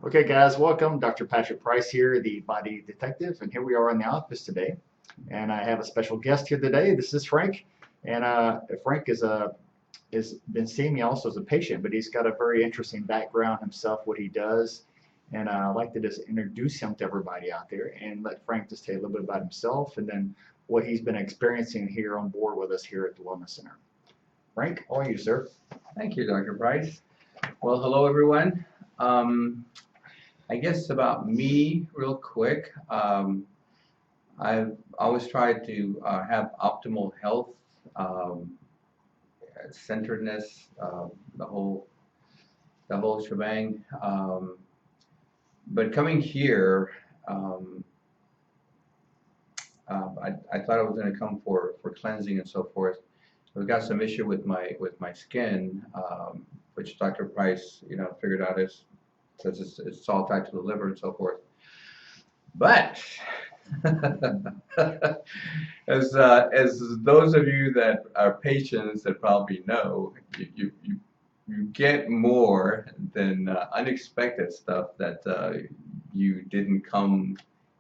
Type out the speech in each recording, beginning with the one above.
Okay, guys, welcome. Dr. Patrick Price here, the body detective, and here we are in the office today. And I have a special guest here today. This is Frank, and Frank is been seeing me also as a patient, but he's got a very interesting background himself, what he does, and I'd like to just introduce him to everybody out there and let Frank just tell you a little bit about himself and then what he's been experiencing here on board with us here at the Wellness Center. Frank, how are you, sir? Thank you, Dr. Price. Well, hello, everyone. I guess about me, real quick. I've always tried to have optimal health, um, centeredness, the whole shebang. But coming here, um, I thought I was going to come for cleansing and so forth. I've got some issue with my skin, which Dr. Price, figured out is says it's all tied to the liver and so forth. But as those of you that are patients that probably know, you get more than unexpected stuff that you didn't come,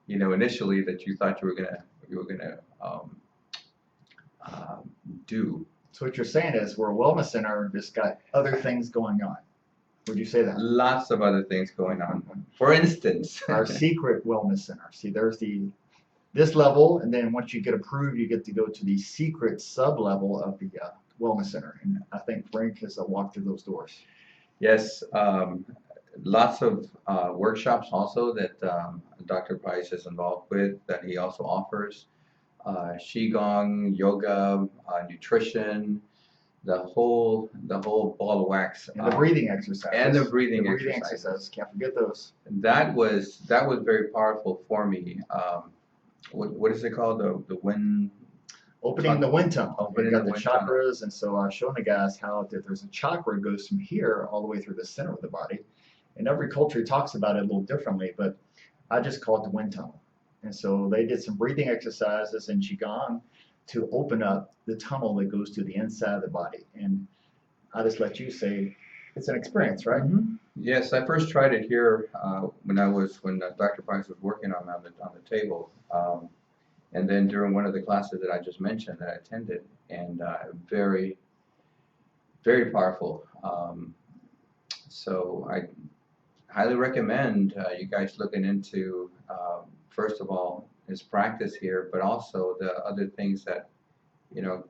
initially that you thought you were gonna uh, do. So what you're saying is we're a wellness center, just got other things going on. Would you say that? Lots of other things going on. For instance, Our secret wellness center. See, there's this level, and then once you get approved, you get to go to the secret sub level of the wellness center. And I think Frank has walked through those doors. yes, lots of workshops also that Dr. Price is involved with that he also offers. Qigong, yoga, nutrition, the whole ball of wax. And the breathing exercises. And the breathing exercises. Can't forget those. That was very powerful for me. What is it called? The wind. Opening the wind tunnel. Opening You've got the the wind chakras, and so I've shown the guys how that there's a chakra that goes from here all the way through the center of the body. And every culture talks about it a little differently, but I just call it the wind tunnel. And so they did some breathing exercises in Qigong to open up the tunnel that goes to the inside of the body. And I just let you say it's an experience, right? Mm-hmm. Yes, I first tried it here when Dr. Price was working on the table, and then during one of the classes that I just mentioned that I attended, and very very powerful. So I highly recommend you guys looking into first of all his practice here, but also the other things that you know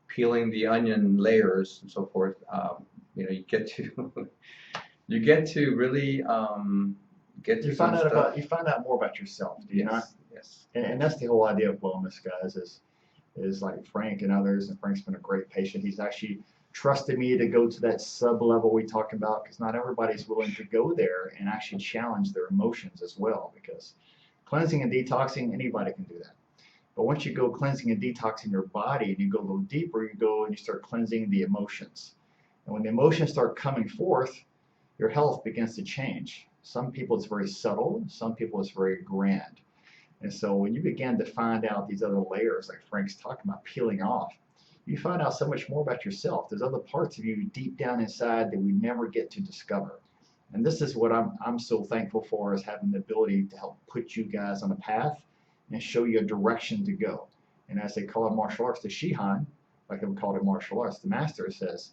peeling the onion layers and so forth. You get to you get to really get to You find some out stuff. you find out more about yourself, do you not? Yes, yes. And that's the whole idea of wellness, guys, is like Frank and others, and Frank's been a great patient. He's actually trusted me to go to that sub level we talk about because not everybody's willing to go there and actually challenge their emotions as well. Because cleansing and detoxing, anybody can do that. But once you go cleansing and detoxing your body and you go a little deeper, you go and you start cleansing the emotions. And when the emotions start coming forth, your health begins to change. Some people it's very subtle, some people it's very grand. And so when you begin to find out these other layers, like Frank's talking about peeling off, you find out so much more about yourself. There's other parts of you deep down inside that we never get to discover. And this is what I'm so thankful for, is having the ability to help put you guys on a path and show you a direction to go. And as they call it martial arts, the Shihan, like they would call it martial arts, the master says,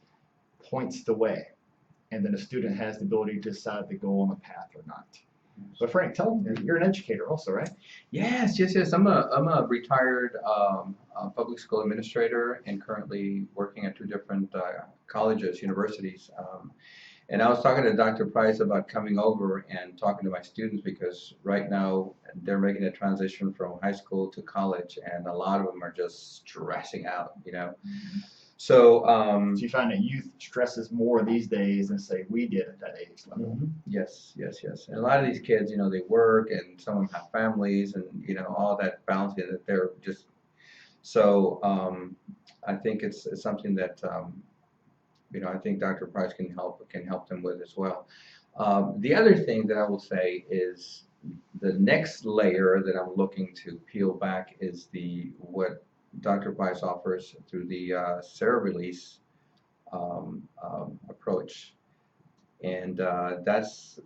points the way. And then the student has the ability to decide to go on the path or not. But Frank, tell them you're an educator also, right? Yes, yes, yes. I'm a retired public school administrator and currently working at two different colleges, universities. And I was talking to Dr. Price about coming over and talking to my students because right now they're making a transition from high school to college, and a lot of them are just stressing out. So, So you find that youth stresses more these days than say we did at that age level. yes, yes, yes. And a lot of these kids, they work and some of them have families and, all that balancing that they're just, so I think it's something that, I think Dr. Price can help them with as well. The other thing that I will say is the next layer that I'm looking to peel back is what Dr. Price offers through the Sarah release approach. And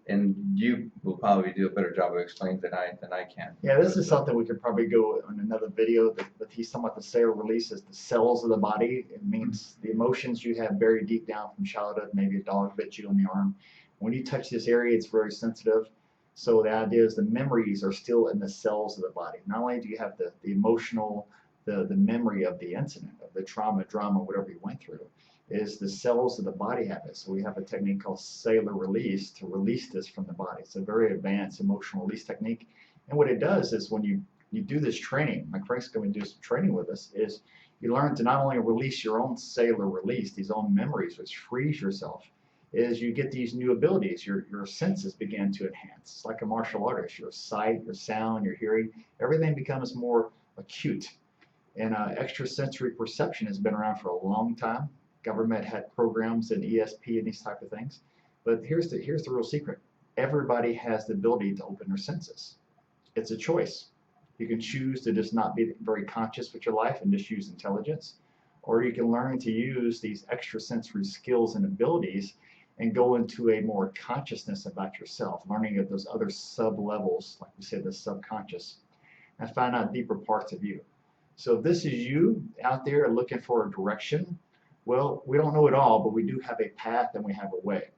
and you will probably do a better job of explaining than I can. Yeah, this is something we could probably go on another video. That he's talking about the cellular release is the cells of the body. It means the emotions you have buried deep down from childhood. Maybe a dog bit you on the arm. When you touch this area, it's very sensitive. So the idea is the memories are still in the cells of the body. Not only do you have the emotional, the memory of the incident, of the trauma, drama, whatever you went through, is the cells of the body have it. So we have a technique called cellular release to release this from the body. It's a very advanced emotional release technique. And what it does is when you do this training, like Frank's going to do some training with us, is you learn to not only release your own cellular release, these own memories, which frees yourself, is you get these new abilities. Your senses begin to enhance. It's like a martial artist. Your sight, your sound, your hearing, everything becomes more acute. And extrasensory perception has been around for a long time. Government had programs in ESP and these type of things. But here's the real secret. Everybody has the ability to open their senses. It's a choice. You can choose to just not be very conscious with your life and just use intelligence, or you can learn to use these extrasensory skills and abilities and go into a more consciousness about yourself, learning of those other sub-levels, like we said, the subconscious, and find out deeper parts of you. So if this is you out there looking for a direction, well, we don't know it all, but we do have a path and we have a way.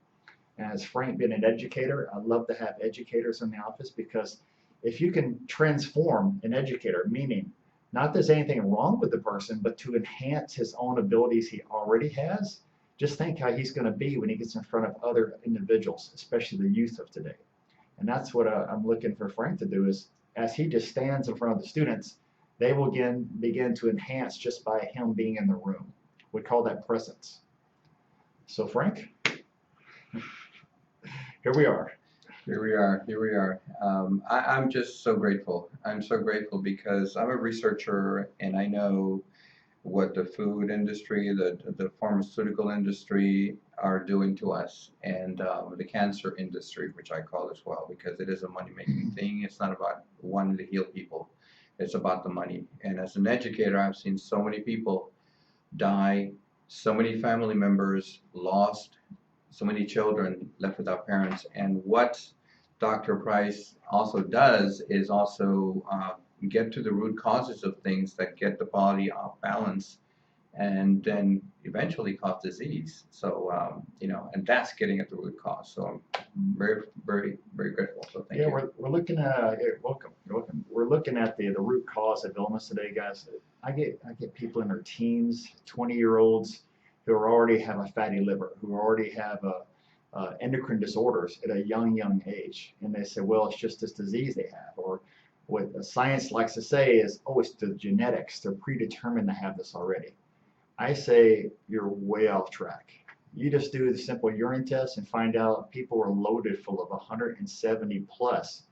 And as Frank being an educator, I love to have educators in the office, because if you can transform an educator, meaning not there's anything wrong with the person, but to enhance his own abilities he already has, just think how he's going to be when he gets in front of other individuals, especially the youth of today. And that's what I'm looking for Frank to do, is as he just stands in front of the students, they will begin to enhance just by him being in the room. We call that presence. So Frank, here we are. Here we are. Here we are. I'm just so grateful. I'm so grateful because I'm a researcher and I know what the food industry, the pharmaceutical industry are doing to us, and the cancer industry, which I call as well, because it is a money-making thing. It's not about wanting to heal people. It's about the money. And as an educator, I've seen so many people die, so many family members lost, so many children left without parents. And what Dr. Price also does is also get to the root causes of things that get the body off balance and then eventually cause disease. So, and that's getting at the root cause. So I'm very, very, very grateful. So thank you. Yeah, we're looking at, you're welcome. We're looking at the root cause of illness today, guys. I get people in their teens, 20-year-olds who already have a fatty liver, who already have endocrine disorders at a young age. And they say, well, it's just this disease they have. Or what science likes to say is, oh, it's the genetics. They're predetermined to have this already. I say you're way off track. You just do the simple urine test and find out people are loaded full of 170 plus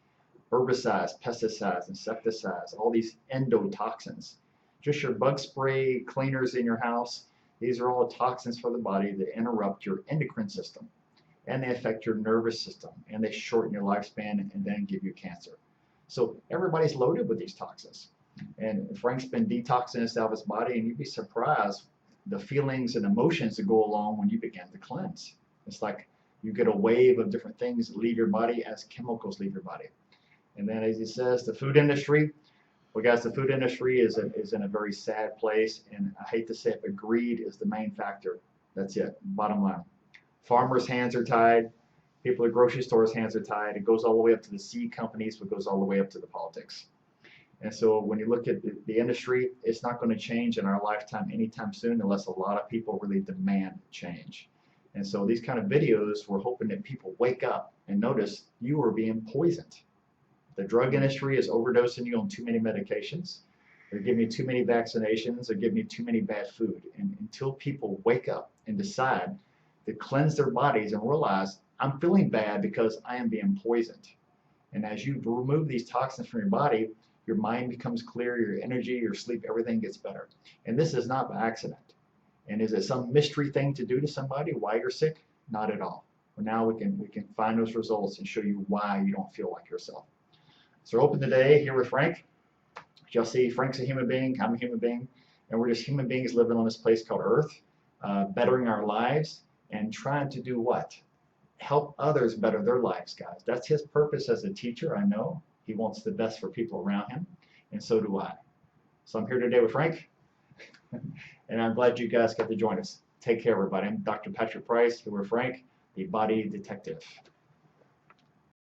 herbicides, pesticides, insecticides, all these endotoxins. Just your bug spray cleaners in your house, these are all toxins for the body that interrupt your endocrine system, and they affect your nervous system, and they shorten your lifespan and then give you cancer. So everybody's loaded with these toxins. And Frank's been detoxing this out of his body, and you'd be surprised the feelings and emotions that go along when you begin to cleanse. It's like you get a wave of different things that leave your body as chemicals leave your body. And then, as he says, the food industry, well, guys, the food industry is in a very sad place, and I hate to say it, but greed is the main factor. That's it, bottom line. Farmers' hands are tied. People at grocery stores' hands are tied. It goes all the way up to the seed companies, but goes all the way up to the politics. And so when you look at the industry, it's not going to change in our lifetime anytime soon unless a lot of people really demand change. And so these kind of videos, we're hoping that people wake up and notice you are being poisoned. The drug industry is overdosing you on too many medications. They're giving you too many vaccinations. They're giving you too many bad food. And until people wake up and decide to cleanse their bodies and realize, I'm feeling bad because I am being poisoned. And as you remove these toxins from your body, your mind becomes clear, your energy, your sleep, everything gets better. And this is not by accident. And is it some mystery thing to do to somebody why you're sick? Not at all. But now we can find those results and show you why you don't feel like yourself. So we're open today here with Frank. You'll see Frank's a human being, I'm a human being, and we're just human beings living on this place called Earth, bettering our lives and trying to do what? help others better their lives, guys. That's his purpose as a teacher. I know he wants the best for people around him, and so do I. So I'm here today with Frank, and I'm glad you guys got to join us. Take care, everybody. I'm Dr. Patrick Price, here with Frank, the body detective.